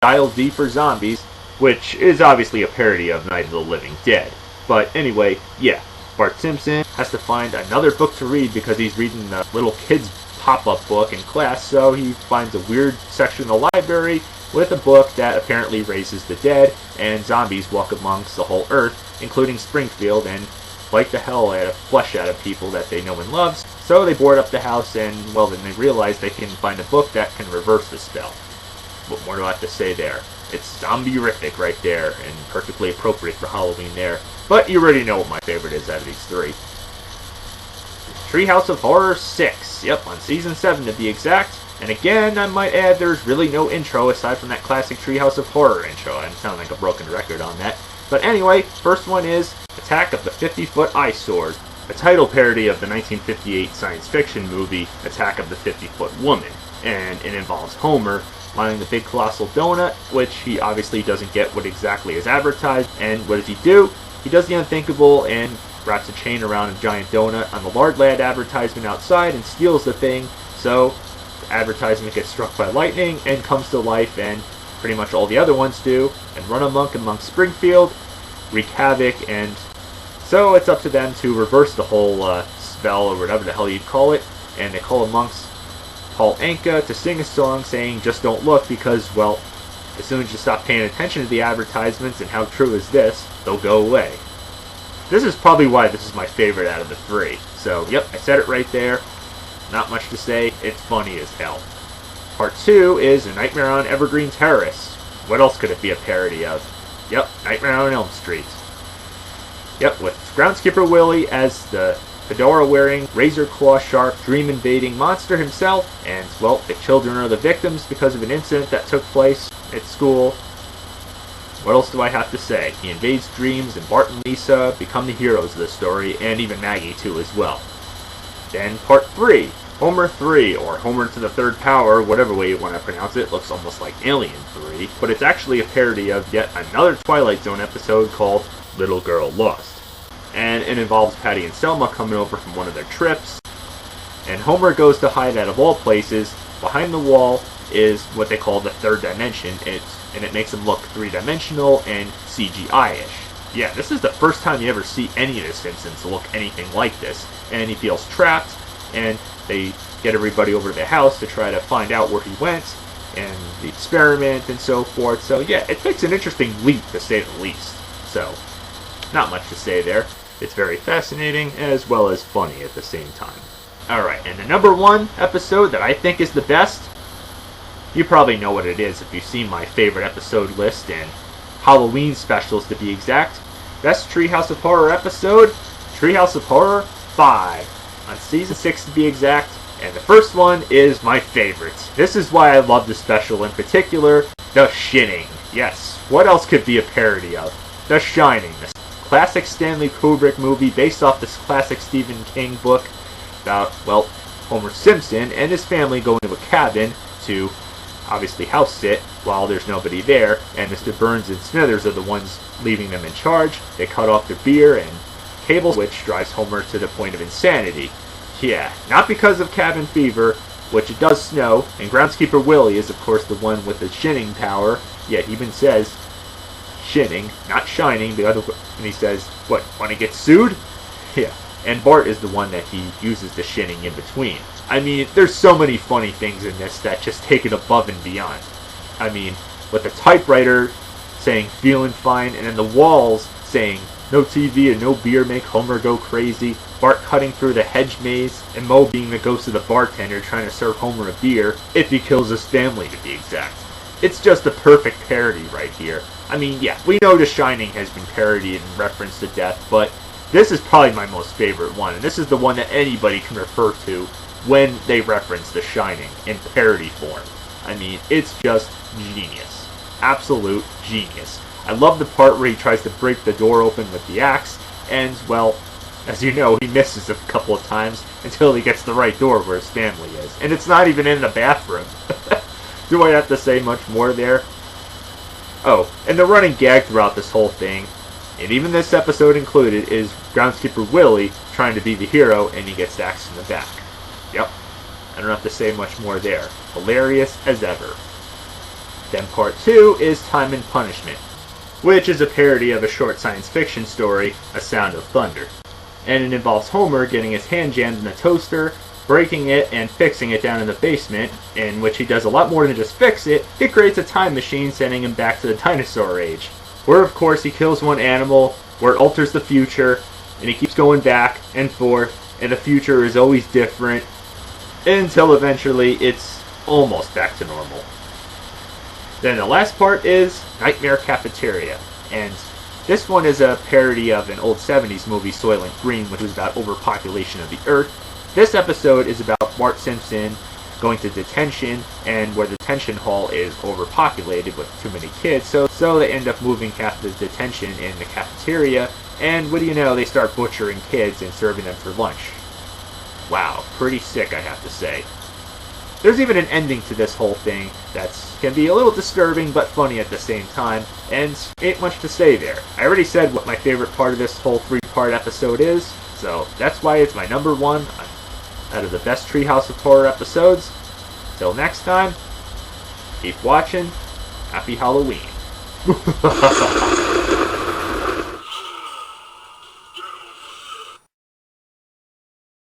Dial D for Zombies, which is obviously a parody of Night of the Living Dead. But anyway, yeah, Bart Simpson has to find another book to read because he's reading the little kid's pop-up book in class, so he finds a weird section of the library with a book that apparently raises the dead, and zombies walk amongst the whole earth, including Springfield, and bite the hell out of flesh out of people that they know and love. So they board up the house, and, well, then they realize they can find a book that can reverse the spell. What more do I have to say there? It's zombie-rific right there, and perfectly appropriate for Halloween there. But you already know what my favorite is out of these three. Treehouse of Horror 6. Yep, on Season 7 to be exact. And again, I might add, there's really no intro aside from that classic Treehouse of Horror intro. I sound like a broken record on that. But anyway, first one is Attack of the 50-Foot Eyesore, a title parody of the 1958 science fiction movie Attack of the 50-Foot Woman. And it involves Homer buying the big colossal donut, which he obviously doesn't get what exactly is advertised. And what does he do? He does the unthinkable and wraps a chain around a giant donut on the Lard Lad advertisement outside and steals the thing. So the advertisement gets struck by lightning and comes to life, and pretty much all the other ones do, and run amok amongst Springfield, wreak havoc, and so it's up to them to reverse the whole spell, or whatever the hell you'd call it. And they call amongst Paul Anka to sing a song saying, "Just don't look," because, well, as soon as you stop paying attention to the advertisements, and how true is this, they'll go away. This is probably why this is my favorite out of the three. So, yep, I said it right there. Not much to say. It's funny as hell. Part 2 is A Nightmare on Evergreen Terrace. What else could it be a parody of? Yep, Nightmare on Elm Street. Yep, with Groundskeeper Willie as the fedora-wearing, razor-claw-sharp, dream-invading monster himself, and, well, the children are the victims because of an incident that took place at school. What else do I have to say? He invades dreams, and Bart and Lisa become the heroes of the story, and even Maggie too as well. Then Part 3, Homer 3, or Homer to the Third Power, whatever way you want to pronounce it. Looks almost like Alien 3, but it's actually a parody of yet another Twilight Zone episode called Little Girl Lost. And it involves Patty and Selma coming over from one of their trips, and Homer goes to hide out of all places. Behind the wall is what they call the third dimension, and it makes him look three-dimensional and CGI-ish. Yeah, this is the first time you ever see any of the Simpsons look anything like this, and he feels trapped, and they get everybody over to the house to try to find out where he went, and the experiment, and so forth. So yeah, it takes an interesting leap, to say the least. So, not much to say there. It's very fascinating, as well as funny at the same time. Alright, and the number one episode that I think is the best, you probably know what it is if you've seen my favorite episode list and Halloween specials to be exact. Best Treehouse of Horror episode, Treehouse of Horror 5, on Season 6 to be exact, and the first one is my favorite. This is why I love the special in particular, The Shining. Yes, what else could be a parody of? The Shining, the classic Stanley Kubrick movie based off this classic Stephen King book about, well, Homer Simpson and his family going to a cabin to obviously house sit while there's nobody there, and Mr. Burns and Smithers are the ones leaving them in charge. They cut off their beer and cable, which drives Homer to the point of insanity. Yeah, not because of cabin fever, which it does snow, and Groundskeeper Willie is of course the one with the shinning power. Yeah, he even says shinning, not shining, the other, and he says, what, want to get sued? Yeah, and Bart is the one that he uses the shinning in between. I mean, there's so many funny things in this that just take it above and beyond. I mean, with the typewriter saying feeling fine, and then the walls saying no TV and no beer make Homer go crazy, Bart cutting through the hedge maze, and Moe being the ghost of the bartender trying to serve Homer a beer if he kills his family to be exact. It's just a perfect parody right here. I mean, yeah, we know The Shining has been parodied and referenced to death, but this is probably my most favorite one, and this is the one that anybody can refer to when they reference The Shining in parody form. I mean, it's just genius. Absolute genius. I love the part where he tries to break the door open with the axe, and, well, as you know, he misses a couple of times until he gets the right door where his family is. And it's not even in the bathroom. Do I have to say much more there? Oh, and the running gag throughout this whole thing, and even this episode included, is Groundskeeper Willie trying to be the hero, and he gets axed in the back. Yep. I don't have to say much more there. Hilarious as ever. Then part 2 is Time and Punishment, which is a parody of a short science fiction story, A Sound of Thunder. And it involves Homer getting his hand jammed in a toaster, breaking it and fixing it down in the basement, in which he does a lot more than just fix it. He creates a time machine sending him back to the dinosaur age, where of course he kills one animal, where it alters the future, and he keeps going back and forth, and the future is always different, until eventually it's almost back to normal. Then the last part is Nightmare Cafeteria, and this one is a parody of an old 70s movie, Soylent Green, which was about overpopulation of the Earth. This episode is about Bart Simpson going to detention, and where the detention hall is overpopulated with too many kids, so they end up moving half the detention in the cafeteria, and what do you know, they start butchering kids and serving them for lunch. Wow, pretty sick, I have to say. There's even an ending to this whole thing that can be a little disturbing but funny at the same time, and ain't much to say there. I already said what my favorite part of this whole 3-part episode is, so that's why it's my number 1 out of the best Treehouse of Horror episodes. Till next time, keep watching. Happy Halloween.